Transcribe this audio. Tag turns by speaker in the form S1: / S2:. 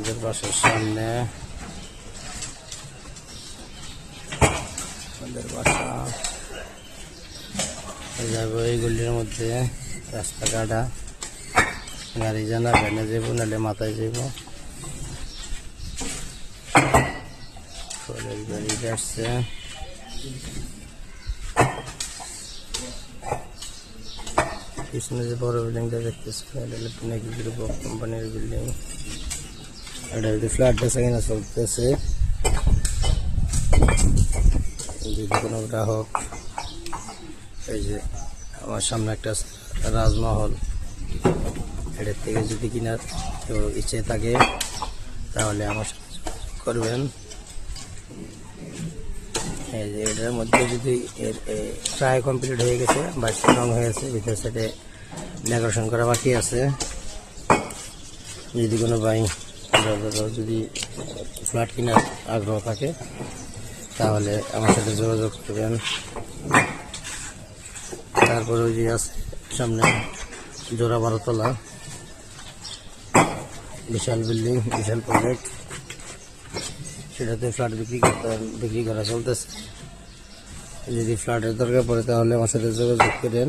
S1: আমাদের বাসার সামনে আমাদের বাসা যাব। এই গলির মধ্যে রাস্তা কাটা, গাড়ি জানা ভ্যানে যাব নাহলে মাথায় যাব। গাড়ি আসছে, পিছনে যে বড় বিল্ডিংটা দেখতেছি নাকি গ্রুপ অফ কোম্পানির বিল্ডিং। এটা যদি ফ্ল্যাট বেচা কিনা চলতেছে, যদি কোনো গ্রাহক, এই যে আমার সামনে একটা রাজমহল, এটার থেকে যদি কিনার ইচ্ছে থাকে তাহলে আমার সাথে করবেন। এই যে এটার মধ্যে যদি প্রায় কমপ্লিট হয়ে গেছে, বাইরে রং হয়েছে, ভিতর সাইডে ডেকোরেশন করা বাকি আছে। যদি কোনো ভাই যদি ফ্ল্যাট কেনার আগ্রহ থাকে তাহলে আমার সাথে যোগাযোগ করবেন। তারপরে ওই যে আছে সামনে জোড়া 12 তলা বিশাল বিল্ডিং, বিশাল প্রজেক্ট, সেটাতে ফ্ল্যাট বিক্রি করা চলতেছে। যদি ফ্ল্যাটের দরকার পড়ে তাহলে আমার সাথে যোগাযোগ করেন।